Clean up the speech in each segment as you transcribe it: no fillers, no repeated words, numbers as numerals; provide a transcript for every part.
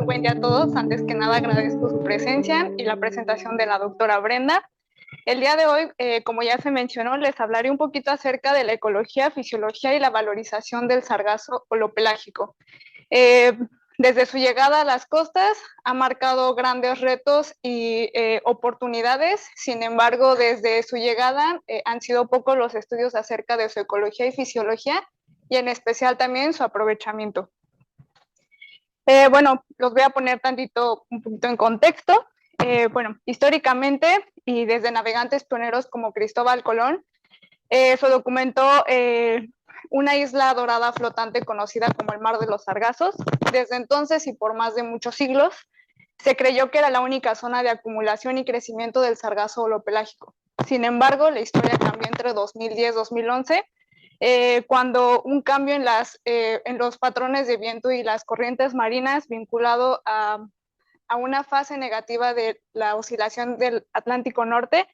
buen día a todos. Antes que nada agradezco su presencia y la presentación de la doctora Brenda. El día de hoy, como ya se mencionó, les hablaré un poquito acerca de la ecología, fisiología y la valorización del sargazo holopelágico. Desde su llegada a las costas ha marcado grandes retos y oportunidades. Sin embargo, desde su llegada han sido pocos los estudios acerca de su ecología y fisiología y en especial también su aprovechamiento. Bueno, los voy a poner un poquito en contexto. Bueno, históricamente y desde navegantes pioneros como Cristóbal Colón, se documentó una isla dorada flotante conocida como el Mar de los Sargazos. Desde entonces y por más de muchos siglos, se creyó que era la única zona de acumulación y crecimiento del sargazo holopelágico. Sin embargo, la historia cambió entre 2010 y 2011, cuando un cambio en los patrones de viento y las corrientes marinas vinculado a una fase negativa de la oscilación del Atlántico Norte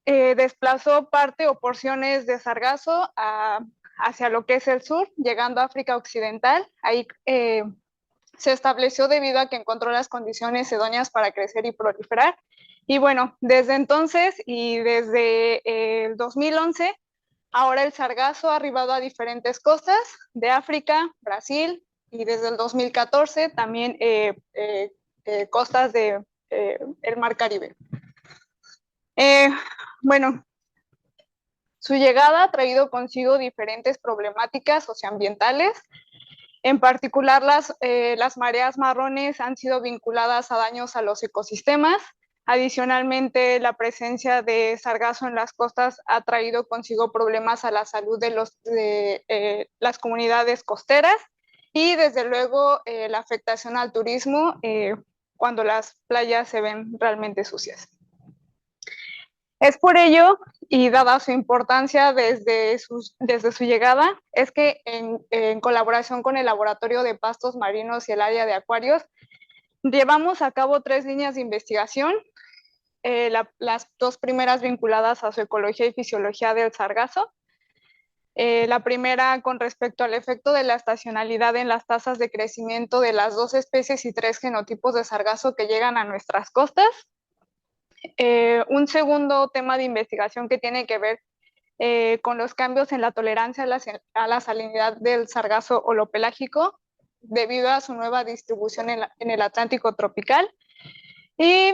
desplazó parte o porciones de sargazo hacia lo que es el sur, llegando a África Occidental. Ahí se estableció debido a que encontró las condiciones idóneas para crecer y proliferar. Y bueno, desde entonces y desde el 2011, ahora el sargazo ha arribado a diferentes costas de África, Brasil y desde el 2014 también costas del Mar Caribe. Bueno, su llegada ha traído consigo diferentes problemáticas socioambientales. En particular, las mareas marrones han sido vinculadas a daños a los ecosistemas. Adicionalmente, la presencia de sargazo en las costas ha traído consigo problemas a la salud de las comunidades costeras y, desde luego, la afectación al turismo cuando las playas se ven realmente sucias. Es por ello, y dada su importancia desde su llegada, es que en colaboración con el Laboratorio de Pastos Marinos y el área de acuarios, llevamos a cabo 3 líneas de investigación, las 2 primeras vinculadas a su ecología y fisiología del sargazo. La primera con respecto al efecto de la estacionalidad en las tasas de crecimiento de las 2 especies y 3 genotipos de sargazo que llegan a nuestras costas. Un segundo tema de investigación que tiene que ver con los cambios en la tolerancia a la salinidad del sargazo holopelágico debido a su nueva distribución en el Atlántico tropical. Y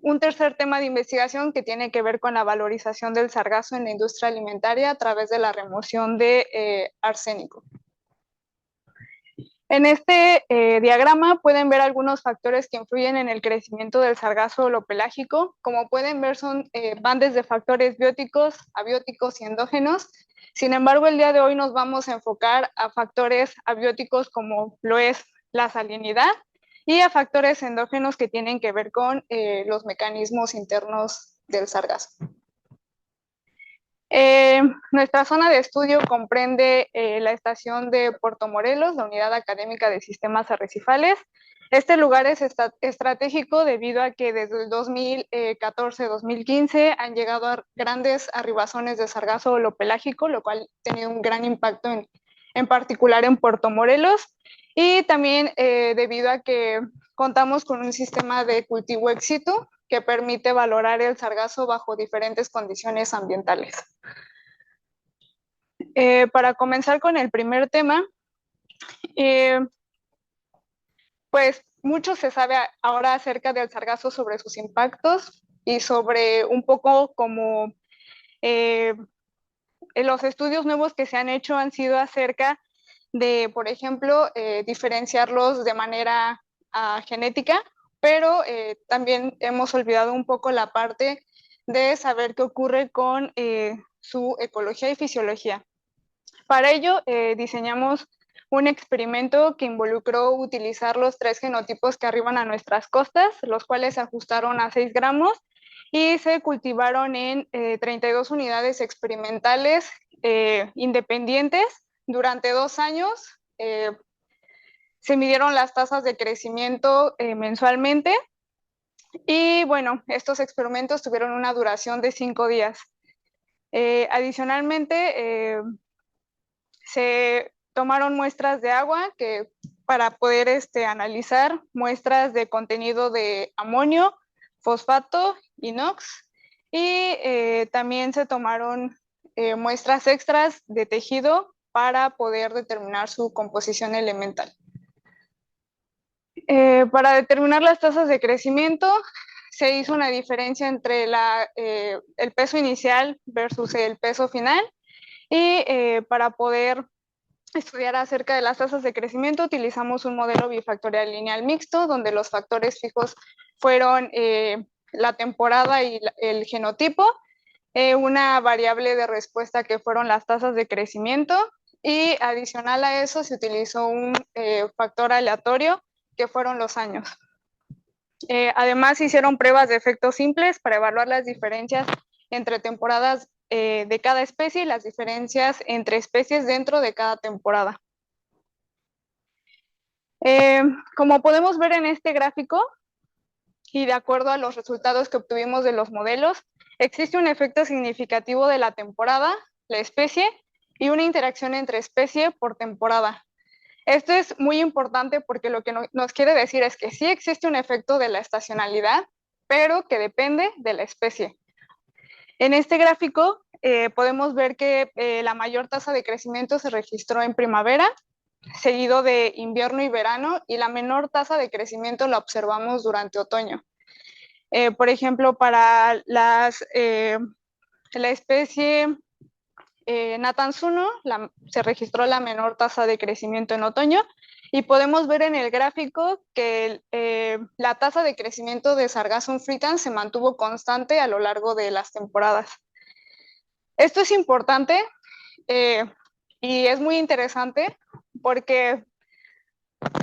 un tercer tema de investigación que tiene que ver con la valorización del sargazo en la industria alimentaria a través de la remoción de arsénico. En este diagrama pueden ver algunos factores que influyen en el crecimiento del sargazo holopelágico. Como pueden ver, van desde factores bióticos, abióticos y endógenos. Sin embargo, el día de hoy nos vamos a enfocar a factores abióticos como lo es la salinidad y a factores endógenos que tienen que ver con los mecanismos internos del sargazo. Nuestra zona de estudio comprende la estación de Puerto Morelos, la Unidad Académica de Sistemas Arrecifales. Este lugar es estratégico debido a que desde el 2014-2015 han llegado a grandes arribazones de sargazo holopelágico, lo cual ha tenido un gran impacto en particular en Puerto Morelos, y también debido a que contamos con un sistema de cultivo ex situ que permite valorar el sargazo bajo diferentes condiciones ambientales. Para comenzar con el primer tema, pues mucho se sabe ahora acerca del sargazo sobre sus impactos y sobre un poco como los estudios nuevos que se han hecho han sido acerca de, por ejemplo, diferenciarlos de manera genética, pero también hemos olvidado un poco la parte de saber qué ocurre con su ecología y fisiología. Para ello, diseñamos un experimento que involucró utilizar los 3 genotipos que arriban a nuestras costas, los cuales se ajustaron a 6 gramos y se cultivaron en 32 unidades experimentales independientes durante 2 años. Se midieron las tasas de crecimiento mensualmente y bueno, estos experimentos tuvieron una duración de 5 días. Adicionalmente, se tomaron muestras de agua que para poder analizar muestras de contenido de amonio, fosfato, inox, y también se tomaron muestras extras de tejido para poder determinar su composición elemental. Para determinar las tasas de crecimiento, se hizo una diferencia entre el peso inicial versus el peso final, y para poder estudiar acerca de las tasas de crecimiento utilizamos un modelo bifactorial lineal mixto, donde los factores fijos fueron la temporada y el genotipo, una variable de respuesta que fueron las tasas de crecimiento, y adicional a eso se utilizó un factor aleatorio que fueron los años. Además, se hicieron pruebas de efectos simples para evaluar las diferencias entre temporadas de cada especie y las diferencias entre especies dentro de cada temporada. Como podemos ver en este gráfico, y de acuerdo a los resultados que obtuvimos de los modelos, existe un efecto significativo de la temporada, la especie, y una interacción entre especie por temporada. Esto es muy importante porque lo que nos quiere decir es que sí existe un efecto de la estacionalidad, pero que depende de la especie. En este gráfico podemos ver que la mayor tasa de crecimiento se registró en primavera, seguido de invierno y verano, y la menor tasa de crecimiento la observamos durante otoño. Por ejemplo, para la especie Natanzuno se registró la menor tasa de crecimiento en otoño, y podemos ver en el gráfico que la tasa de crecimiento de Sargassum fritans se mantuvo constante a lo largo de las temporadas. Esto es importante y es muy interesante porque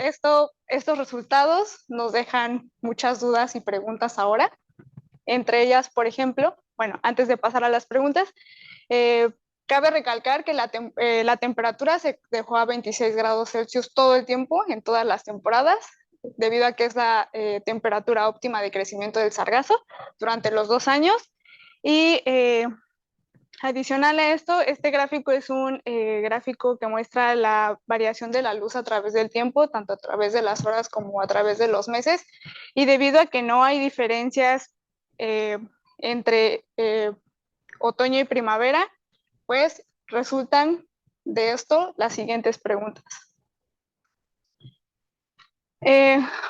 estos resultados nos dejan muchas dudas y preguntas ahora. Entre ellas, por ejemplo, bueno, antes de pasar a las preguntas, cabe recalcar que la temperatura se dejó a 26 grados Celsius todo el tiempo, en todas las temporadas, debido a que es la temperatura óptima de crecimiento del sargazo durante los 2 años. Y adicional a esto, este gráfico es un gráfico que muestra la variación de la luz a través del tiempo, tanto a través de las horas como a través de los meses, y debido a que no hay diferencias entre otoño y primavera, pues resultan de esto las siguientes preguntas.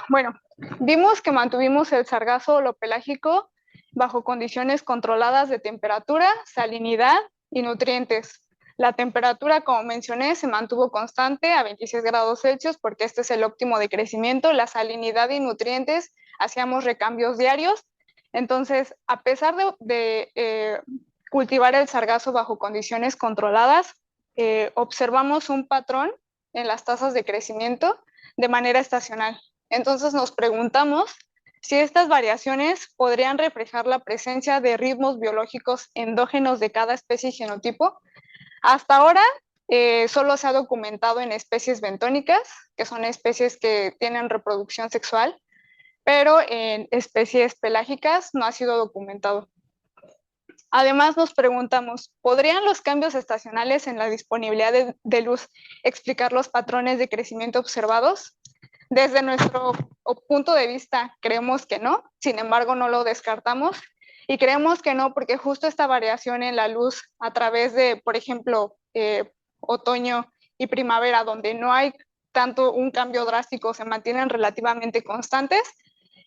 Bueno, vimos que mantuvimos el sargazo holopelágico bajo condiciones controladas de temperatura, salinidad y nutrientes. La temperatura, como mencioné, se mantuvo constante a 26 grados Celsius porque este es el óptimo de crecimiento. La salinidad y nutrientes, hacíamos recambios diarios. Entonces, a pesar de cultivar el sargazo bajo condiciones controladas, observamos un patrón en las tasas de crecimiento de manera estacional. Entonces nos preguntamos si estas variaciones podrían reflejar la presencia de ritmos biológicos endógenos de cada especie y genotipo. Hasta ahora solo se ha documentado en especies bentónicas, que son especies que tienen reproducción sexual, pero en especies pelágicas no ha sido documentado. Además, nos preguntamos, ¿podrían los cambios estacionales en la disponibilidad de luz explicar los patrones de crecimiento observados? Desde nuestro punto de vista, creemos que no, sin embargo, no lo descartamos, y creemos que no porque justo esta variación en la luz a través de, por ejemplo, otoño y primavera, donde no hay tanto un cambio drástico, se mantienen relativamente constantes,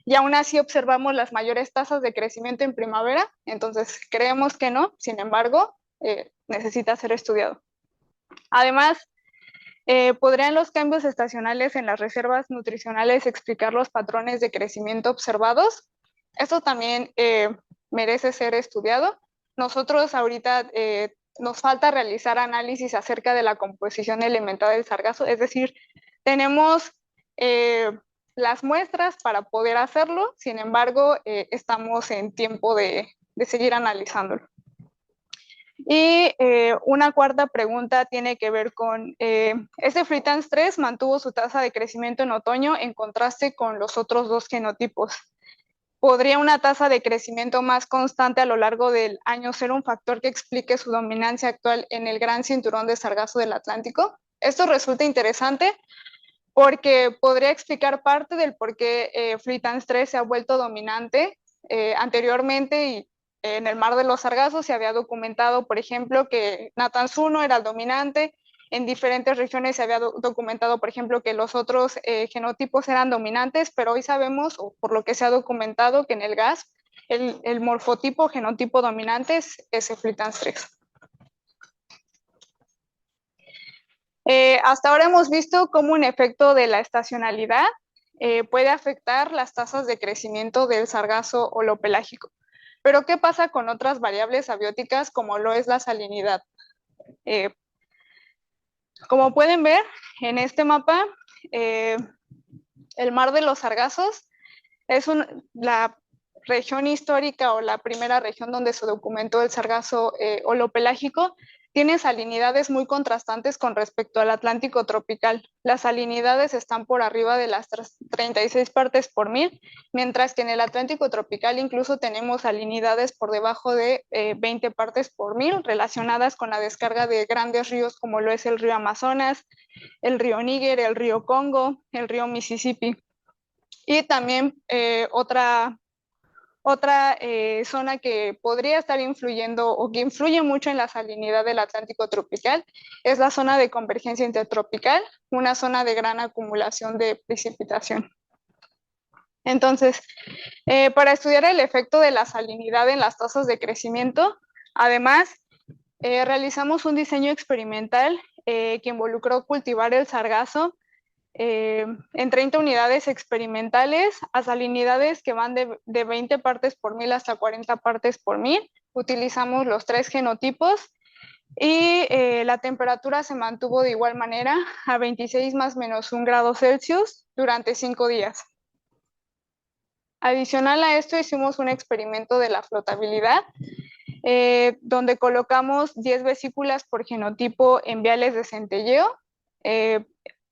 y aún así observamos las mayores tasas de crecimiento en primavera. Entonces creemos que no, sin embargo, necesita ser estudiado. Además, ¿podrían los cambios estacionales en las reservas nutricionales explicar los patrones de crecimiento observados? Esto también merece ser estudiado. Nosotros ahorita nos falta realizar análisis acerca de la composición elemental del sargazo, es decir, tenemos las muestras para poder hacerlo, sin embargo, estamos en tiempo de seguir analizándolo. Y una cuarta pregunta tiene que ver con, este Fritans 3 mantuvo su tasa de crecimiento en otoño en contraste con los otros dos genotipos. ¿Podría una tasa de crecimiento más constante a lo largo del año ser un factor que explique su dominancia actual en el gran cinturón de sargazo del Atlántico? Esto resulta interesante porque podría explicar parte del por qué Fleetance 3 se ha vuelto dominante. Anteriormente y en el Mar de los Sargazos se había documentado, por ejemplo, que Natanz 1 era el dominante. En diferentes regiones se había documentado, por ejemplo, que los otros genotipos eran dominantes, pero hoy sabemos, o por lo que se ha documentado, que en el gas el morfotipo, genotipo dominante es Fleetance 3. Hasta ahora hemos visto cómo un efecto de la estacionalidad puede afectar las tasas de crecimiento del sargazo holopelágico. Pero, ¿qué pasa con otras variables abióticas como lo es la salinidad? Como pueden ver en este mapa, el Mar de los Sargazos es la región histórica o la primera región donde se documentó el sargazo holopelágico. Tiene salinidades muy contrastantes con respecto al Atlántico tropical. Las salinidades están por arriba de las 36 partes por mil, mientras que en el Atlántico tropical incluso tenemos salinidades por debajo de 20 partes por mil, relacionadas con la descarga de grandes ríos como lo es el río Amazonas, el río Níger, el río Congo, el río Mississippi. Y también otra zona que podría estar influyendo o que influye mucho en la salinidad del Atlántico tropical es la zona de convergencia intertropical, una zona de gran acumulación de precipitación. Entonces, para estudiar el efecto de la salinidad en las tasas de crecimiento, además, realizamos un diseño experimental que involucró cultivar el sargazo en 30 unidades experimentales a salinidades que van de 20 partes por mil hasta 40 partes por mil. Utilizamos los 3 genotipos y la temperatura se mantuvo de igual manera a 26 más menos 1 grado Celsius durante 5 días. Adicional a esto, hicimos un experimento de la flotabilidad, donde colocamos 10 vesículas por genotipo en viales de centelleo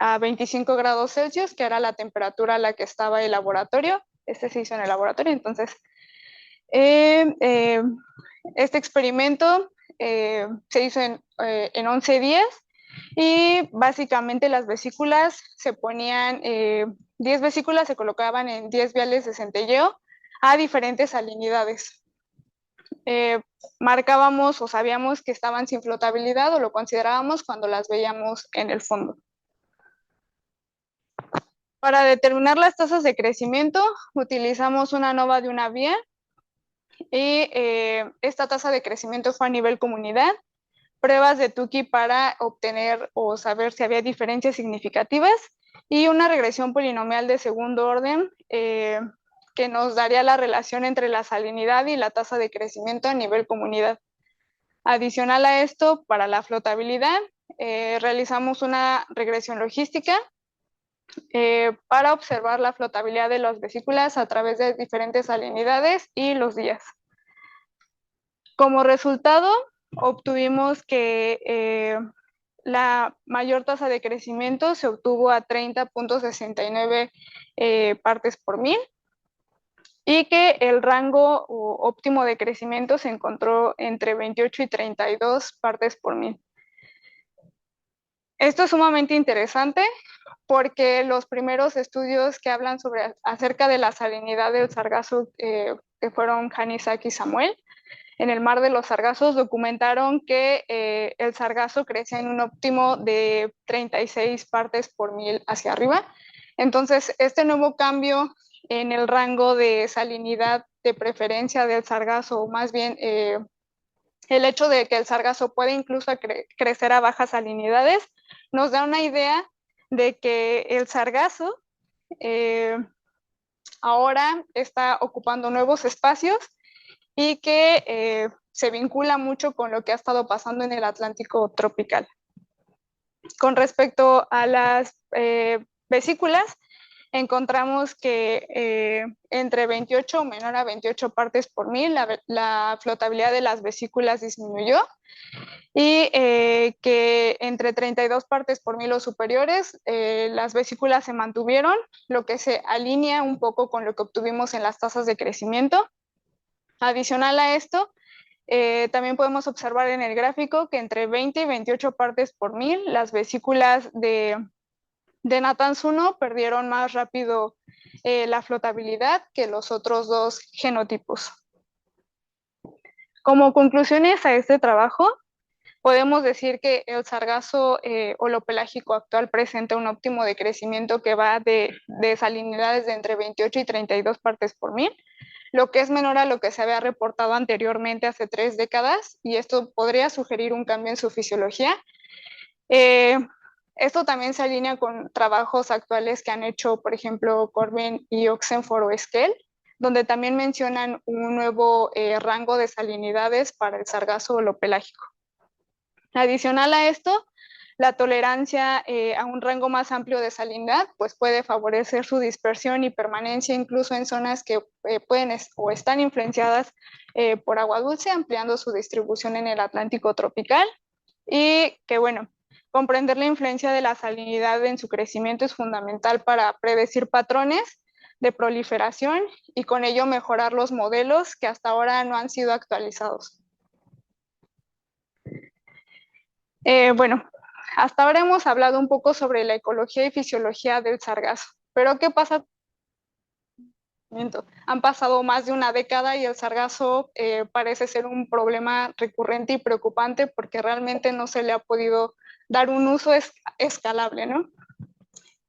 a 25 grados Celsius, que era la temperatura a la que estaba el laboratorio. Este se hizo en el laboratorio, entonces este experimento se hizo en 11 días y básicamente las vesículas se ponían, 10 vesículas se colocaban en 10 viales de centelleo a diferentes salinidades. Marcábamos o sabíamos que estaban sin flotabilidad o lo considerábamos cuando las veíamos en el fondo. Para determinar las tasas de crecimiento, utilizamos una ANOVA de una vía y esta tasa de crecimiento fue a nivel comunidad, pruebas de Tukey para obtener o saber si había diferencias significativas y una regresión polinomial de segundo orden que nos daría la relación entre la salinidad y la tasa de crecimiento a nivel comunidad. Adicional a esto, para la flotabilidad, realizamos una regresión logística para observar la flotabilidad de las vesículas a través de diferentes salinidades y los días. Como resultado, obtuvimos que la mayor tasa de crecimiento se obtuvo a 30.69 partes por mil y que el rango óptimo de crecimiento se encontró entre 28 y 32 partes por mil. Esto es sumamente interesante porque los primeros estudios que hablan acerca de la salinidad del sargazo, que fueron Hanisak y Samuel, en el Mar de los Sargazos documentaron que el sargazo crecía en un óptimo de 36 partes por mil hacia arriba. Entonces, este nuevo cambio en el rango de salinidad de preferencia del sargazo, o más bien el hecho de que el sargazo puede incluso crecer a bajas salinidades, nos da una idea de que el sargazo ahora está ocupando nuevos espacios y que se vincula mucho con lo que ha estado pasando en el Atlántico tropical. Con respecto a las vesículas, encontramos que entre 28 o menor a 28 partes por mil, la flotabilidad de las vesículas disminuyó y que entre 32 partes por mil o superiores, las vesículas se mantuvieron, lo que se alinea un poco con lo que obtuvimos en las tasas de crecimiento. Adicional a esto, también podemos observar en el gráfico que entre 20 y 28 partes por mil, las vesículas de De Natanz 1 perdieron más rápido la flotabilidad que los otros dos genotipos. Como conclusiones a este trabajo, podemos decir que el sargazo holopelágico actual presenta un óptimo de crecimiento que va de salinidades de entre 28 y 32 partes por mil, lo que es menor a lo que se había reportado anteriormente hace 3 décadas, y esto podría sugerir un cambio en su fisiología. Esto también se alinea con trabajos actuales que han hecho, por ejemplo, Corbin y Oxenford o Skell, donde también mencionan un nuevo rango de salinidades para el sargazo holopelágico. Adicional a esto, la tolerancia a un rango más amplio de salinidad pues puede favorecer su dispersión y permanencia incluso en zonas que pueden o están influenciadas por agua dulce, ampliando su distribución en el Atlántico tropical. Y que bueno, comprender la influencia de la salinidad en su crecimiento es fundamental para predecir patrones de proliferación y con ello mejorar los modelos que hasta ahora no han sido actualizados. Bueno, hasta ahora hemos hablado un poco sobre la ecología y fisiología del sargazo, pero ¿qué pasa? Han pasado más de una década y el sargazo parece ser un problema recurrente y preocupante porque realmente no se le ha podido dar un uso escalable, ¿no?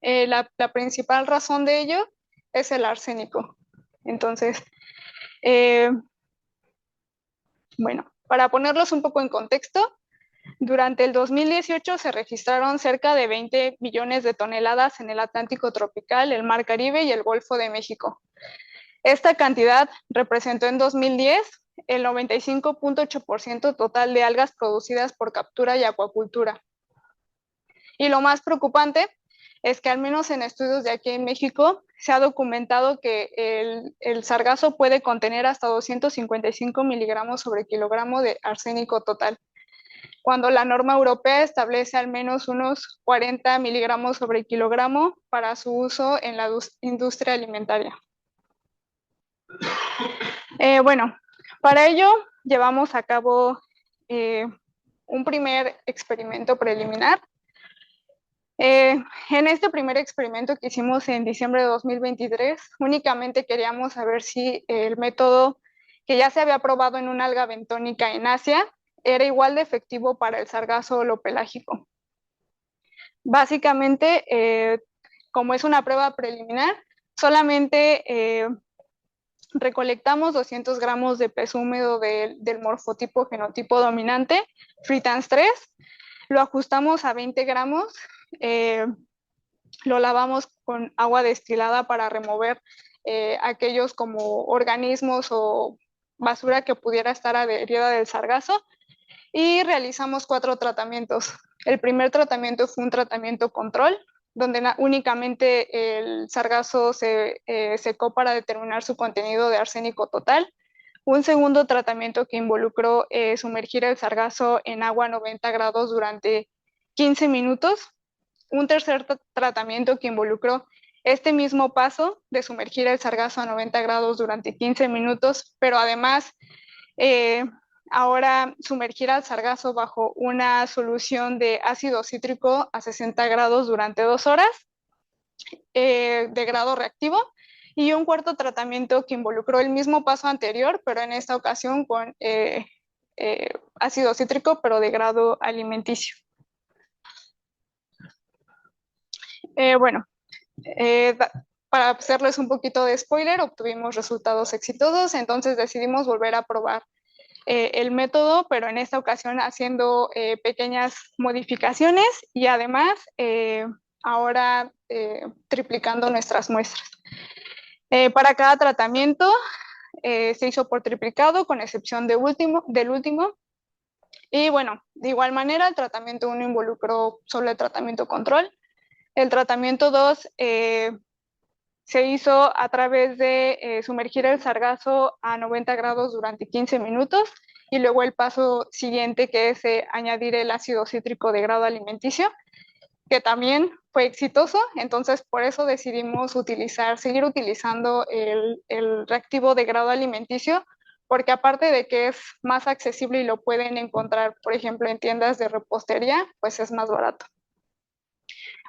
La principal razón de ello es el arsénico. Entonces, bueno, para ponerlos un poco en contexto, durante el 2018 se registraron cerca de 20 millones de toneladas en el Atlántico tropical, el Mar Caribe y el Golfo de México. Esta cantidad representó en 2010 el 95.8% total de algas producidas por captura y acuacultura. Y lo más preocupante es que al menos en estudios de aquí en México se ha documentado que el sargazo puede contener hasta 255 miligramos sobre kilogramo de arsénico total, cuando la norma europea establece al menos unos 40 miligramos sobre kilogramo para su uso en la industria alimentaria. Bueno, para ello llevamos a cabo un primer experimento preliminar. En este primer experimento que hicimos en diciembre de 2023, únicamente queríamos saber si el método que ya se había probado en una alga bentónica en Asia era igual de efectivo para el sargazo holopelágico. Básicamente, como es una prueba preliminar, solamente recolectamos 200 gramos de peso húmedo del morfotipo genotipo dominante, Fritans 3, lo ajustamos a 20 gramos, lo lavamos con agua destilada para remover aquellos como organismos o basura que pudiera estar adherida del sargazo, y realizamos 4 tratamientos. El primer tratamiento fue un tratamiento control, donde únicamente el sargazo se secó para determinar su contenido de arsénico total. Un segundo tratamiento que involucró sumergir el sargazo en agua a 90 grados durante 15 minutos. Un tercer tratamiento que involucró este mismo paso de sumergir el sargazo a 90 grados durante 15 minutos, pero además ahora sumergir al sargazo bajo una solución de ácido cítrico a 60 grados durante 2 horas de grado reactivo, y un cuarto tratamiento que involucró el mismo paso anterior, pero en esta ocasión con ácido cítrico, pero de grado alimenticio. Bueno, para hacerles un poquito de spoiler, obtuvimos resultados exitosos, entonces decidimos volver a probar el método, pero en esta ocasión haciendo pequeñas modificaciones y además ahora triplicando nuestras muestras. Para cada tratamiento se hizo por triplicado, con excepción del último. Y bueno, de igual manera, el tratamiento 1 involucró solo el tratamiento control. El tratamiento 2 se hizo a través de sumergir el sargazo a 90 grados durante 15 minutos, y luego el paso siguiente, que es añadir el ácido cítrico de grado alimenticio, que también fue exitoso. Entonces por eso decidimos seguir utilizando el reactivo de grado alimenticio, porque aparte de que es más accesible y lo pueden encontrar, por ejemplo, en tiendas de repostería, pues es más barato.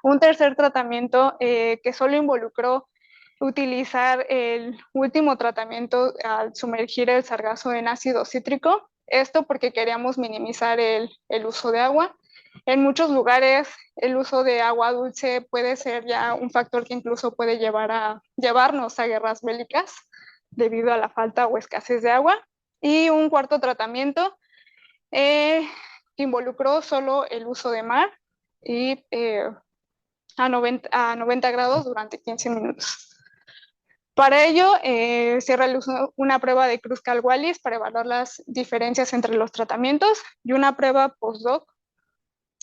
Un tercer tratamiento que solo involucró utilizar el último tratamiento al sumergir el sargazo en ácido cítrico, esto porque queríamos minimizar el uso de agua. En muchos lugares el uso de agua dulce puede ser ya un factor que incluso puede llevarnos a guerras bélicas debido a la falta o escasez de agua. Y un cuarto tratamiento que involucró solo el uso de mar y a 90 grados durante 15 minutos. Para ello, se realizó una prueba de Kruskal-Wallis para evaluar las diferencias entre los tratamientos y una prueba post-hoc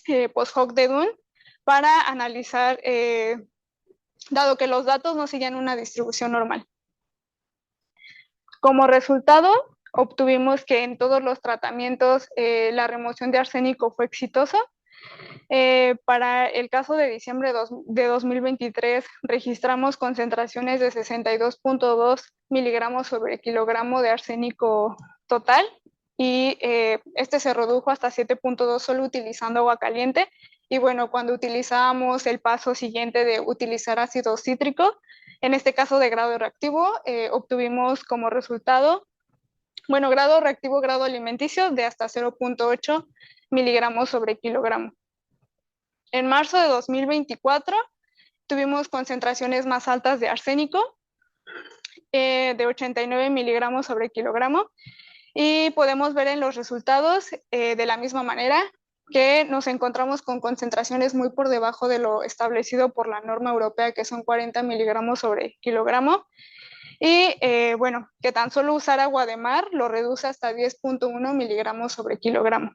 de Dunn para analizar, dado que los datos no siguen una distribución normal. Como resultado, obtuvimos que en todos los tratamientos la remoción de arsénico fue exitosa. Para el caso de diciembre de 2023, registramos concentraciones de 62.2 miligramos sobre kilogramo de arsénico total y este se redujo hasta 7.2 solo utilizando agua caliente. Y bueno, cuando utilizábamos el paso siguiente de utilizar ácido cítrico, en este caso de grado reactivo, obtuvimos como resultado, bueno, grado reactivo, grado alimenticio de hasta 0.8 miligramos sobre kilogramo. En marzo de 2024 tuvimos concentraciones más altas de arsénico, de 89 miligramos sobre kilogramo, y podemos ver en los resultados de la misma manera que nos encontramos con concentraciones muy por debajo de lo establecido por la norma europea, que son 40 miligramos sobre kilogramo, y bueno, que tan solo usar agua de mar lo reduce hasta 10.1 miligramos sobre kilogramo.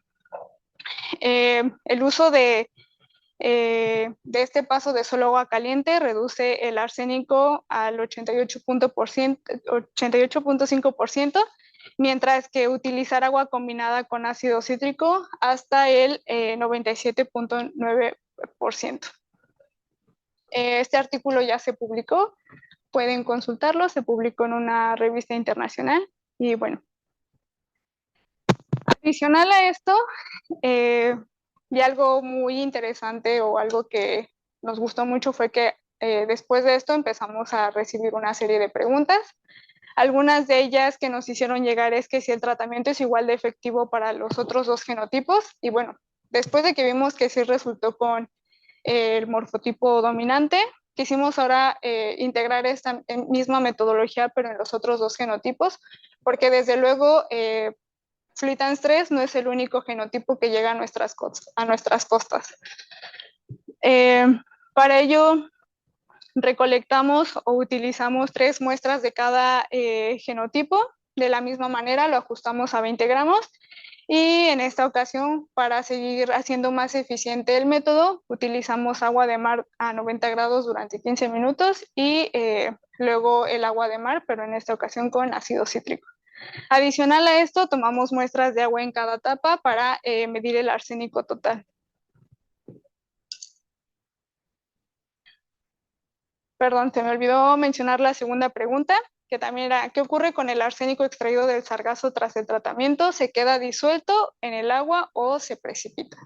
El uso de este paso de solo agua caliente reduce el arsénico al 88.5%, mientras que utilizar agua combinada con ácido cítrico hasta el 97.9%. Este artículo ya se publicó, pueden consultarlo, se publicó en una revista internacional y bueno. Adicional a esto, y algo muy interesante o algo que nos gustó mucho fue que después de esto empezamos a recibir una serie de preguntas. Algunas de ellas que nos hicieron llegar es que si el tratamiento es igual de efectivo para los otros dos genotipos. Y bueno, después de que vimos que sí resultó con el morfotipo dominante, quisimos ahora integrar esta misma metodología, pero en los otros dos genotipos, porque desde luego Fluitans 3 no es el único genotipo que llega a nuestras costas. Para ello, recolectamos o utilizamos 3 muestras de cada genotipo. De la misma manera, lo ajustamos a 20 gramos. Y en esta ocasión, para seguir haciendo más eficiente el método, utilizamos agua de mar a 90 grados durante 15 minutos y luego el agua de mar, pero en esta ocasión con ácido cítrico. Adicional a esto, tomamos muestras de agua en cada tapa para medir el arsénico total. Perdón, se me olvidó mencionar la segunda pregunta, que también era, ¿qué ocurre con el arsénico extraído del sargazo tras el tratamiento? ¿Se queda disuelto en el agua o se precipita?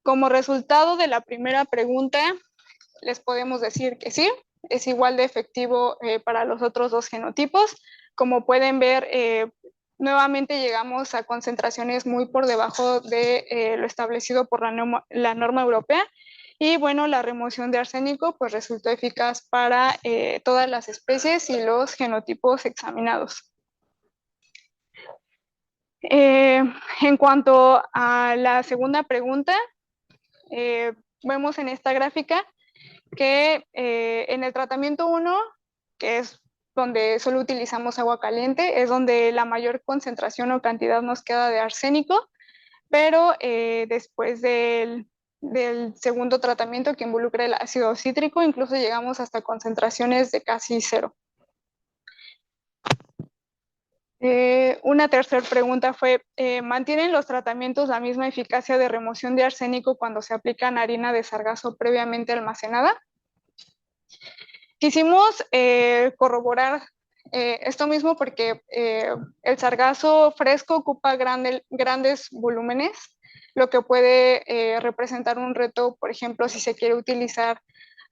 Como resultado de la primera pregunta, les podemos decir que sí, es igual de efectivo para los otros dos genotipos. Como pueden ver, nuevamente llegamos a concentraciones muy por debajo de lo establecido por la norma europea. Y bueno, la remoción de arsénico pues resultó eficaz para todas las especies y los genotipos examinados. En cuanto a la segunda pregunta, vemos en esta gráfica que en el tratamiento 1, que es donde solo utilizamos agua caliente, es donde la mayor concentración o cantidad nos queda de arsénico, pero después del segundo tratamiento que involucra el ácido cítrico, incluso llegamos hasta concentraciones de casi 0. Una tercera pregunta fue, ¿mantienen los tratamientos la misma eficacia de remoción de arsénico cuando se aplican harina de sargazo previamente almacenada? Quisimos corroborar esto mismo porque el sargazo fresco ocupa grandes volúmenes lo que puede representar un reto, por ejemplo, si se quiere utilizar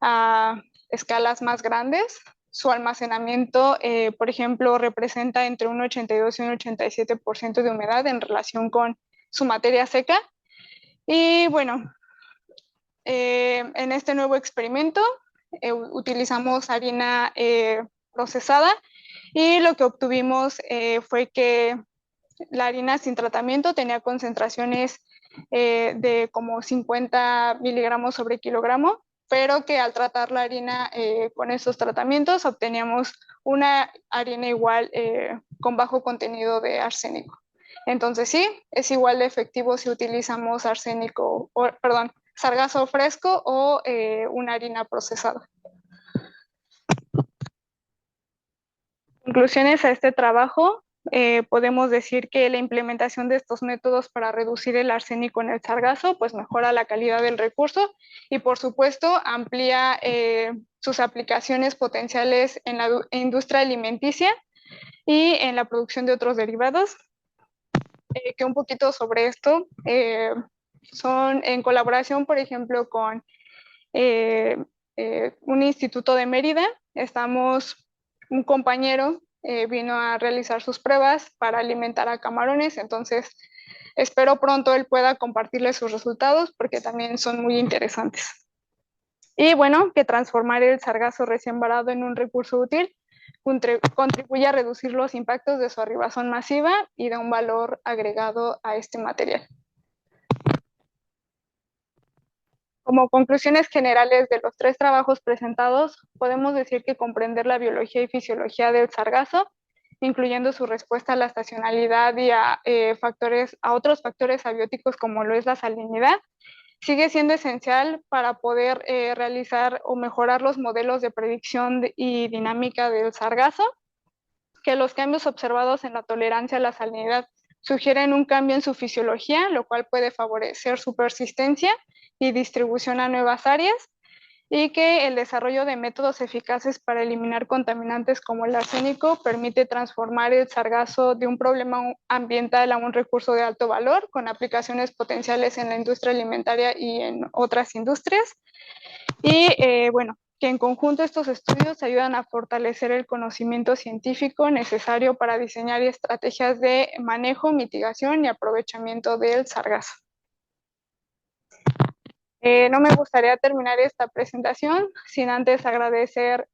a escalas más grandes. Su almacenamiento, por ejemplo, representa entre un 82 y un 87% de humedad en relación con su materia seca. Y bueno, en este nuevo experimento utilizamos harina procesada y lo que obtuvimos fue que la harina sin tratamiento tenía concentraciones de como 50 miligramos sobre kilogramo, pero que al tratar la harina con esos tratamientos obteníamos una harina igual con bajo contenido de arsénico. Entonces sí, es igual de efectivo si utilizamos arsénico, perdón, sargazo fresco o una harina procesada. Conclusiones a este trabajo. Podemos decir que la implementación de estos métodos para reducir el arsénico en el sargazo pues mejora la calidad del recurso y por supuesto amplía sus aplicaciones potenciales en la industria alimenticia y en la producción de otros derivados. Que un poquito sobre esto son en colaboración, por ejemplo, con un instituto de Mérida. Un compañero vino a realizar sus pruebas para alimentar a camarones, entonces espero pronto él pueda compartirles sus resultados porque también son muy interesantes. Y bueno, que transformar el sargazo recién varado en un recurso útil contribuye a reducir los impactos de su arribazón masiva y da un valor agregado a este material. Como conclusiones generales de los 3 trabajos presentados, podemos decir que comprender la biología y fisiología del sargazo, incluyendo su respuesta a la estacionalidad y a otros factores abióticos como lo es la salinidad, sigue siendo esencial para poder realizar o mejorar los modelos de predicción y dinámica del sargazo, que los cambios observados en la tolerancia a la salinidad sugieren un cambio en su fisiología, lo cual puede favorecer su persistencia y distribución a nuevas áreas, y que el desarrollo de métodos eficaces para eliminar contaminantes como el arsénico permite transformar el sargazo de un problema ambiental a un recurso de alto valor, con aplicaciones potenciales en la industria alimentaria y en otras industrias. Y bueno, que en conjunto estos estudios ayudan a fortalecer el conocimiento científico necesario para diseñar estrategias de manejo, mitigación y aprovechamiento del sargazo. No me gustaría terminar esta presentación sin antes agradecer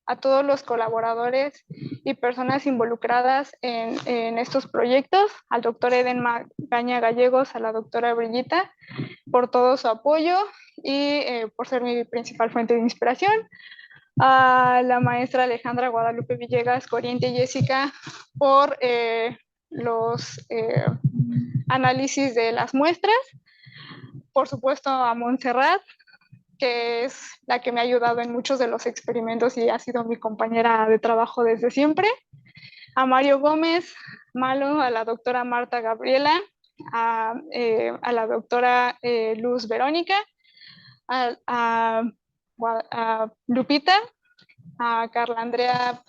a todos los colaboradores y personas involucradas en estos proyectos, al doctor Eden Magaña Gallegos, a la doctora Brillita, por todo su apoyo y por ser mi principal fuente de inspiración, a la maestra Alejandra Guadalupe Villegas, Corriente y Jessica por los análisis de las muestras, por supuesto a Montserrat, que es la que me ha ayudado en muchos de los experimentos y ha sido mi compañera de trabajo desde siempre, a Mario Gómez Malo, a la doctora Marta Gabriela, a la doctora Luz Verónica, a Lupita, a Carla Andrea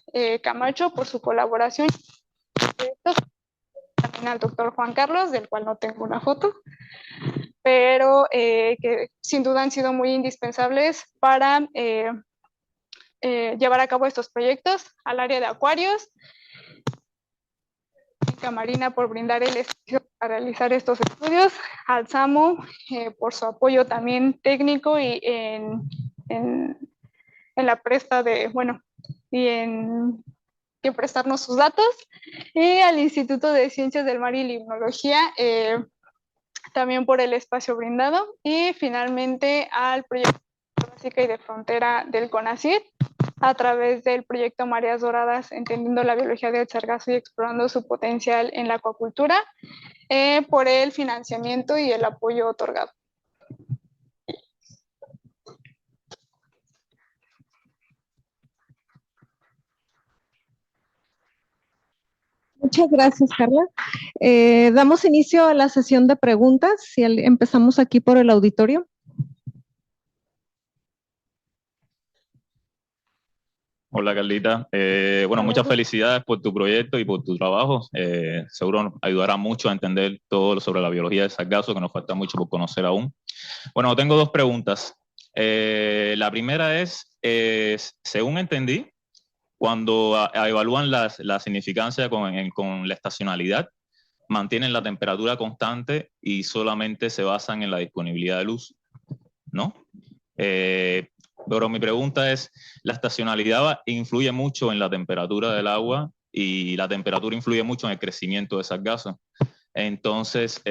Camacho por su colaboración, también al doctor Juan Carlos, del cual no tengo una foto, pero que sin duda han sido muy indispensables para llevar a cabo estos proyectos, al área de acuarios, Marina por brindar el espacio para realizar estos estudios, al SAMU por su apoyo también técnico y en la presta de, bueno, y en que prestarnos sus datos, y al Instituto de Ciencias del Mar y Limnología también por el espacio brindado, y finalmente al proyecto básica y de frontera del CONACYT a través del proyecto Mareas Doradas, entendiendo la biología del sargazo y explorando su potencial en la acuacultura, por el financiamiento y el apoyo otorgado. Muchas gracias, Carla. Damos inicio a la sesión de preguntas. Si empezamos aquí por el auditorio. Hola Carlita. Bueno, muchas felicidades por tu proyecto y por tu trabajo. Seguro nos ayudará mucho a entender todo sobre la biología del sargazo, que nos falta mucho por conocer aún. Bueno, tengo dos preguntas. La primera es, según entendí, cuando evalúan la significancia con la estacionalidad, mantienen la temperatura constante y solamente se basan en la disponibilidad de luz, ¿no? Pero mi pregunta es, ¿la estacionalidad influye mucho en la temperatura del agua y la temperatura influye mucho en el crecimiento de esas gases? Entonces,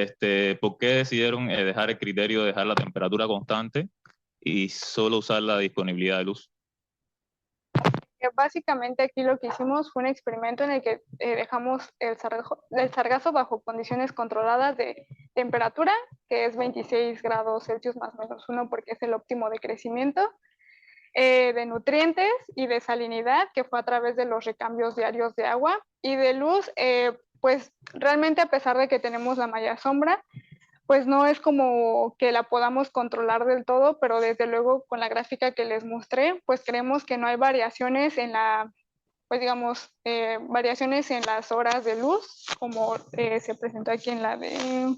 ¿por qué decidieron dejar el criterio de dejar la temperatura constante y solo usar la disponibilidad de luz? Básicamente aquí lo que hicimos fue un experimento en el que dejamos el sargazo bajo condiciones controladas de temperatura, que es 26 grados Celsius más o menos 1 porque es el óptimo de crecimiento, de nutrientes y de salinidad, que fue a través de los recambios diarios de agua, y de luz, pues realmente a pesar de que tenemos la malla sombra, pues no es como que la podamos controlar del todo, pero desde luego con la gráfica que les mostré, pues creemos que no hay variaciones en la, pues digamos, variaciones en las horas de luz, como se presentó aquí en la de...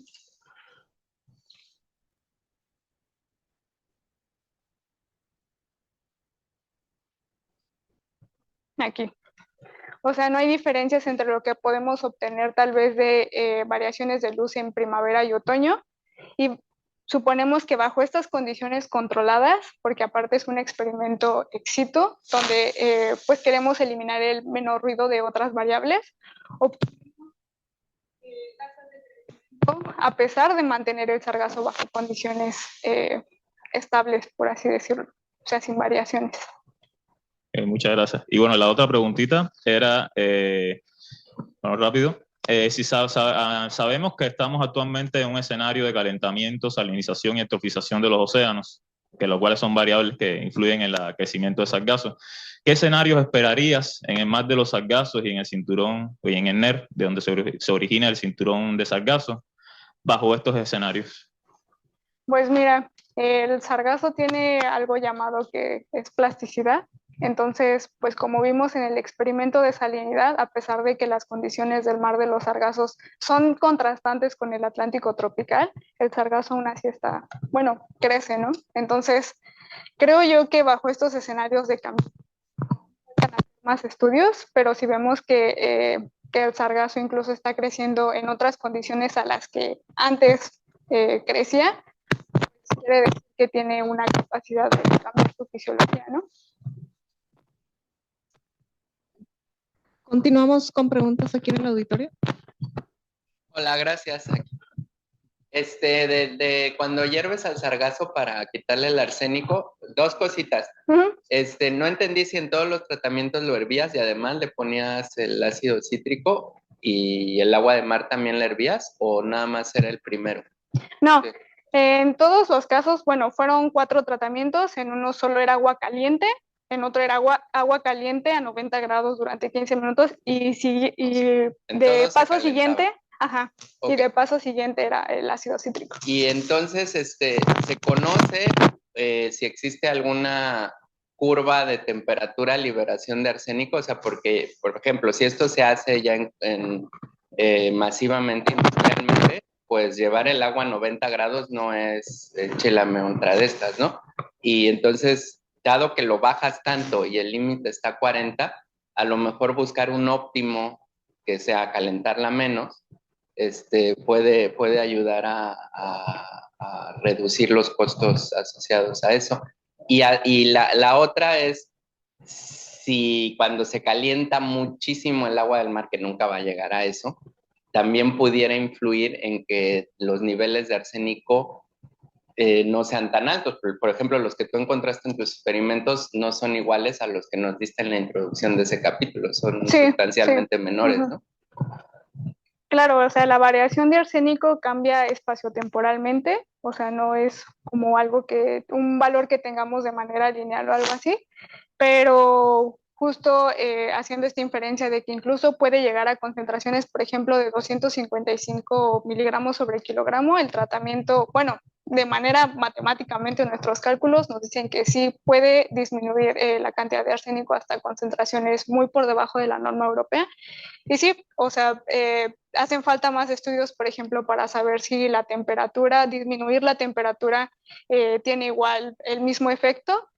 Aquí. O sea, no hay diferencias entre lo que podemos obtener tal vez de variaciones de luz en primavera y otoño. Y suponemos que bajo estas condiciones controladas, porque aparte es un experimento ex situ, donde pues queremos eliminar el menor ruido de otras variables, a pesar de mantener el sargazo bajo condiciones estables, por así decirlo, o sea, sin variaciones. Muchas gracias. Y bueno, la otra preguntita era, bueno, rápido, si sabemos que estamos actualmente en un escenario de calentamiento, salinización y eutrofización de los océanos, que los cuales son variables que influyen en el crecimiento de sargazos. ¿Qué escenarios esperarías en el mar de los sargazos y en el cinturón, y en el NER, de donde se origina el cinturón de sargazo, bajo estos escenarios? Pues mira, el sargazo tiene algo llamado que es plasticidad. Entonces, pues como vimos en el experimento de salinidad, a pesar de que las condiciones del mar de los sargazos son contrastantes con el Atlántico tropical, el sargazo aún así está, bueno, crece, ¿no? Entonces, creo yo que bajo estos escenarios de cambio, más estudios, pero si vemos que el sargazo incluso está creciendo en otras condiciones a las que antes crecía, quiere decir que tiene una capacidad de cambiar su fisiología, ¿no? Continuamos con preguntas aquí en el auditorio. Hola, gracias. De cuando hierves al sargazo para quitarle el arsénico, dos cositas. No entendí si en todos los tratamientos lo hervías y además le ponías el ácido cítrico y el agua de mar también la hervías o nada más era el primero. No, sí. En todos los casos, bueno, fueron 4 tratamientos, en uno solo era agua caliente, en otro era agua caliente a 90 grados durante 15 minutos y de paso siguiente, ajá, okay. Y de paso siguiente era el ácido cítrico. Y entonces, ¿se conoce si existe alguna curva de temperatura liberación de arsénico? O sea, porque, por ejemplo, si esto se hace ya masivamente, industrialmente, pues llevar el agua a 90 grados no es échame otra de estas, ¿no? Y entonces, dado que lo bajas tanto y el límite está a 40, a lo mejor buscar un óptimo que sea calentarla menos, puede ayudar a reducir los costos asociados a eso. Y la otra es, si cuando se calienta muchísimo el agua del mar, que nunca va a llegar a eso, también pudiera influir en que los niveles de arsénico no sean tan altos. Por ejemplo, los que tú encontraste en tus experimentos no son iguales a los que nos diste en la introducción de ese capítulo, son sustancialmente menores, ¿no? Claro, o sea, la variación de arsénico cambia espaciotemporalmente, o sea, no es como algo un valor que tengamos de manera lineal o algo así, pero justo haciendo esta inferencia de que incluso puede llegar a concentraciones, por ejemplo, de 255 miligramos sobre kilogramo, el tratamiento, bueno, de manera matemáticamente nuestros cálculos nos dicen que sí puede disminuir la cantidad de arsénico hasta concentraciones muy por debajo de la norma europea. Y sí, o sea, hacen falta más estudios, por ejemplo, para saber si la temperatura, disminuir la temperatura tiene igual el mismo efecto.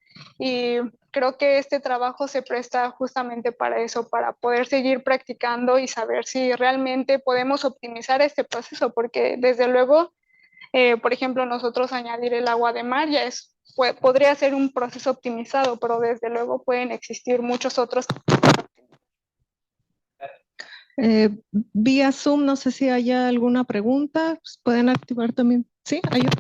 Y creo que este trabajo se presta justamente para eso, para poder seguir practicando y saber si realmente podemos optimizar este proceso, porque desde luego, por ejemplo, nosotros añadir el agua de mar ya podría ser un proceso optimizado, pero desde luego pueden existir muchos otros. Vía Zoom, no sé si haya alguna pregunta, pues pueden activar también. Sí, hay una.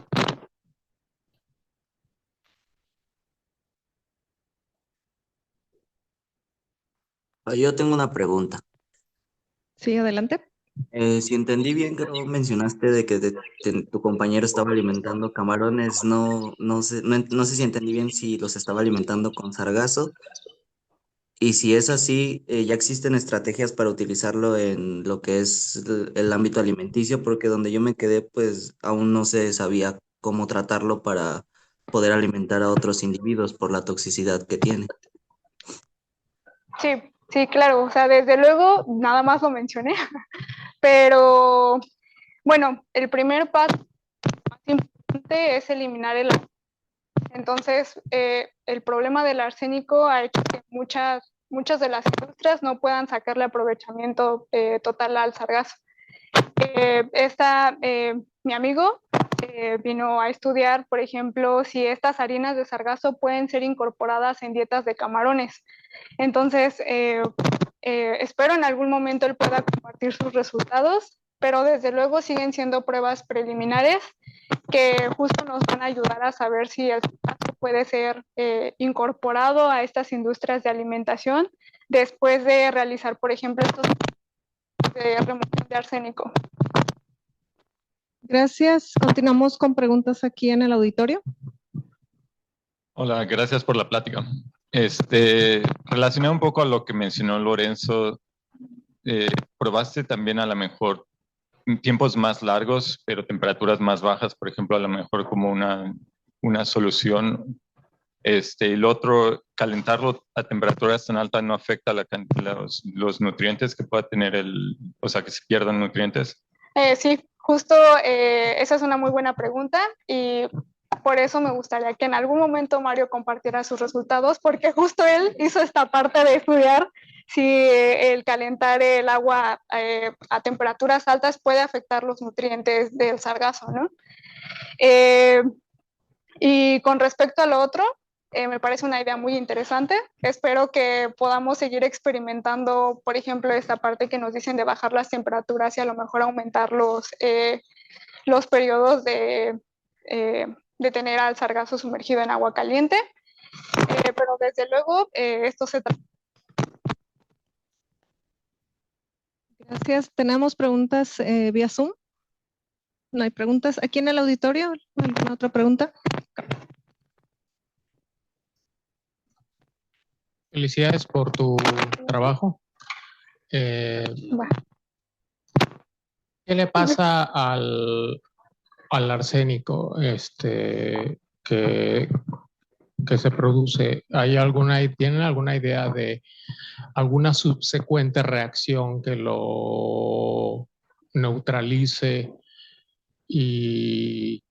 Yo tengo una pregunta. Sí, adelante. Si entendí bien, creo mencionaste de que tu compañero estaba alimentando camarones. No sé si entendí bien si los estaba alimentando con sargazo. Y si es así, ya existen estrategias para utilizarlo en lo que es el ámbito alimenticio, porque donde yo me quedé, pues aún no se sabía cómo tratarlo para poder alimentar a otros individuos por la toxicidad que tiene. Sí, sí, claro, o sea, desde luego nada más lo mencioné, pero bueno, el primer paso más importante es eliminar el arsénico. Entonces, el problema del arsénico ha hecho que muchas de las industrias no puedan sacarle aprovechamiento total al sargazo. Mi amigo vino a estudiar, por ejemplo, si estas harinas de sargazo pueden ser incorporadas en dietas de camarones. Entonces, espero en algún momento él pueda compartir sus resultados, pero desde luego siguen siendo pruebas preliminares que justo nos van a ayudar a saber si el sargazo puede ser incorporado a estas industrias de alimentación después de realizar, por ejemplo, estos de remoción de arsénico. Gracias. Continuamos con preguntas aquí en el auditorio. Hola, gracias por la plática. Relacionado un poco a lo que mencionó Lorenzo, ¿probaste también a lo mejor tiempos más largos, pero temperaturas más bajas, por ejemplo, a lo mejor como una solución? Y lo otro, calentarlo a temperaturas tan altas no afecta los nutrientes que pueda tener o sea, que se pierdan nutrientes. Sí, justo esa es una muy buena pregunta y por eso me gustaría que en algún momento Mario compartiera sus resultados, porque justo él hizo esta parte de estudiar si el calentar el agua a temperaturas altas puede afectar los nutrientes del sargazo, ¿no? Y con respecto a lo otro, me parece una idea muy interesante. Espero que podamos seguir experimentando, por ejemplo, esta parte que nos dicen de bajar las temperaturas y a lo mejor aumentar los periodos de tener al sargazo sumergido en agua caliente. Pero desde luego, esto se trata. Gracias. ¿Tenemos preguntas vía Zoom? ¿No hay preguntas? ¿Aquí en el auditorio? ¿Alguna otra pregunta? Felicidades por tu trabajo. Bueno. ¿Qué le pasa al arsénico que se produce? ¿Tienen alguna idea de alguna subsecuente reacción que lo neutralice y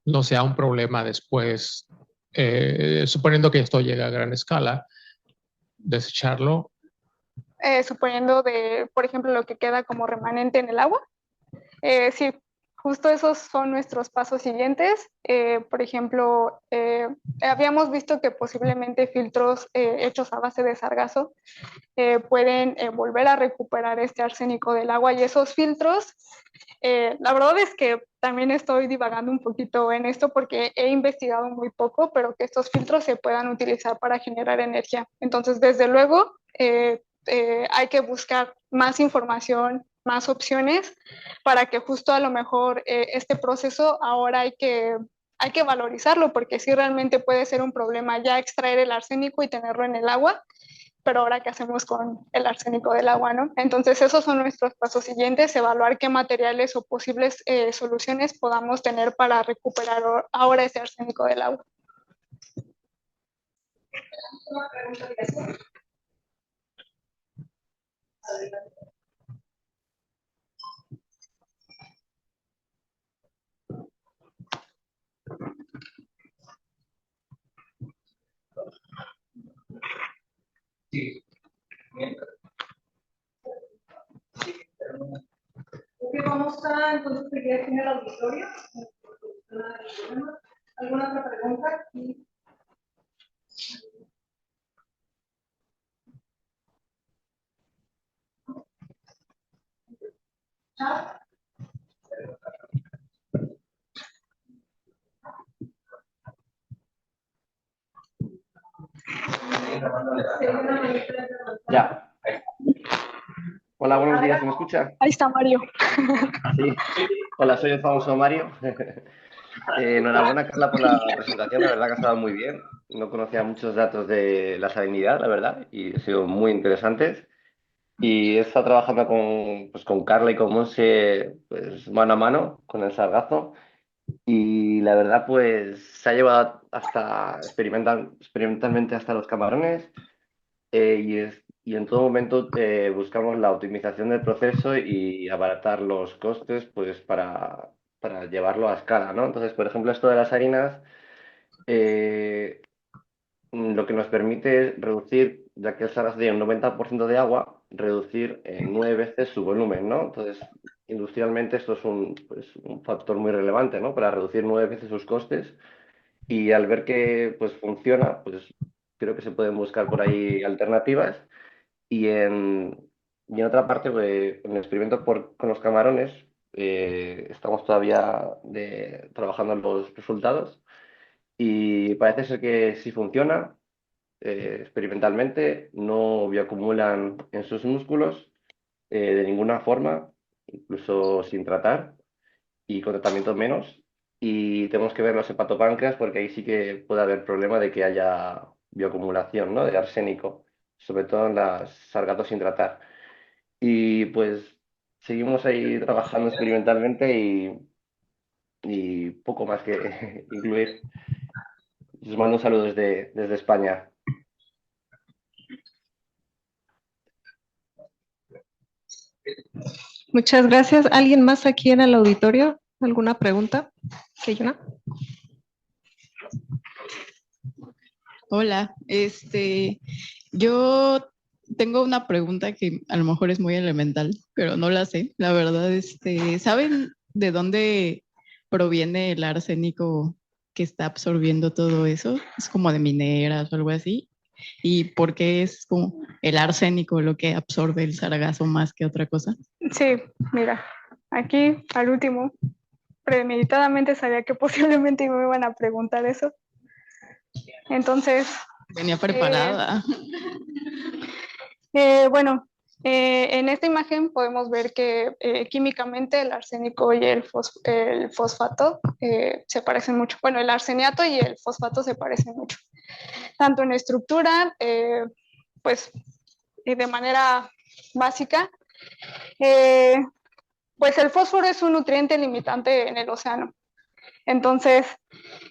no sea un problema después? Suponiendo que esto llega a gran escala, desecharlo. Suponiendo por ejemplo, lo que queda como remanente en el agua. Sí, justo esos son nuestros pasos siguientes. Por ejemplo, habíamos visto que posiblemente filtros hechos a base de sargazo pueden volver a recuperar este arsénico del agua, y esos filtros, la verdad es que también estoy divagando un poquito en esto porque he investigado muy poco, pero que estos filtros se puedan utilizar para generar energía. Entonces, desde luego, hay que buscar más información, más opciones, para que justo a lo mejor este proceso ahora hay que valorizarlo, porque sí realmente puede ser un problema ya extraer el arsénico y tenerlo en el agua, pero ahora qué hacemos con el arsénico del agua, ¿no? Entonces esos son nuestros pasos siguientes, evaluar qué materiales o posibles soluciones podamos tener para recuperar ahora ese arsénico del agua. Sí. Vamos a entonces seguir aquí en el auditorio. ¿Alguna otra pregunta? Ya. Hola, buenos días, ¿se me escucha? Ahí está Mario. Sí. Hola, soy el famoso Mario. Enhorabuena, Carla, por la presentación. La verdad que ha estado muy bien. No conocía muchos datos de la salinidad, la verdad, y han sido muy interesantes. Y he estado trabajando con Carla y con Monse, pues mano a mano con el sargazo. Y la verdad, pues se ha llevado hasta experimentalmente hasta los camarones. Y en todo momento buscamos la optimización del proceso y abaratar los costes, pues para llevarlo a escala, ¿no? Entonces, por ejemplo, esto de las harinas, eh, lo que nos permite es reducir, ya que el sargazo tiene un 90% de agua, reducir en 9 veces su volumen, ¿no? Entonces, industrialmente esto es un factor muy relevante, ¿no? Para reducir 9 veces sus costes. Y al ver que pues funciona, pues creo que se pueden buscar por ahí alternativas. Y en otra parte, en el experimento con los camarones, estamos todavía trabajando en los resultados y parece ser que sí funciona experimentalmente, no bioacumulan en sus músculos de ninguna forma, incluso sin tratar y con tratamiento menos. Y tenemos que ver los hepatopáncreas porque ahí sí que puede haber problema de que haya bioacumulación, ¿no? De arsénico, sobre todo en las sargatos sin tratar. Y pues seguimos ahí trabajando experimentalmente y poco más que incluir. Les mando un saludo desde España. Muchas gracias. ¿Alguien más aquí en el auditorio? ¿Alguna pregunta? ¿Keyuna? Hola, yo tengo una pregunta que a lo mejor es muy elemental, pero no la sé. La verdad, ¿saben de dónde proviene el arsénico que está absorbiendo todo eso? ¿Es como de mineras o algo así? ¿Y por qué es como el arsénico lo que absorbe el sargazo más que otra cosa? Sí, mira, aquí al último, premeditadamente sabía que posiblemente me iban a preguntar eso. Entonces... Venía preparada. Bueno, en esta imagen podemos ver que químicamente el arsénico y el fosfato se parecen mucho. Bueno, el arseniato y el fosfato se parecen mucho. Tanto en estructura, pues de manera básica, pues el fósforo es un nutriente limitante en el océano. Entonces,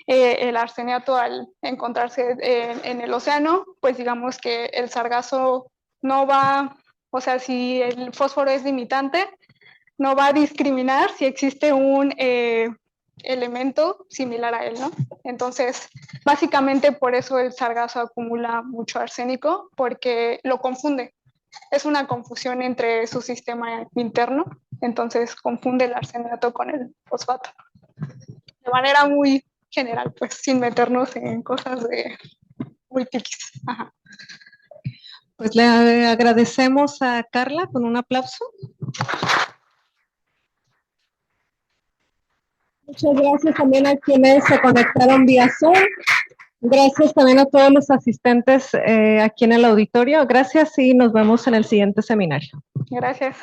el arseniato al encontrarse en el océano, pues digamos que el sargazo no va, o sea, si el fósforo es limitante, no va a discriminar si existe un elemento similar a él, ¿no? Entonces, básicamente por eso el sargazo acumula mucho arsénico, porque lo confunde. Es una confusión entre su sistema interno, entonces confunde el arseniato con el fosfato. De manera muy general, pues sin meternos en cosas muy tiquis. Ajá. Pues le agradecemos a Carla con un aplauso. Muchas gracias también a quienes se conectaron vía Zoom. Gracias también a todos los asistentes aquí en el auditorio. Gracias y nos vemos en el siguiente seminario. Gracias.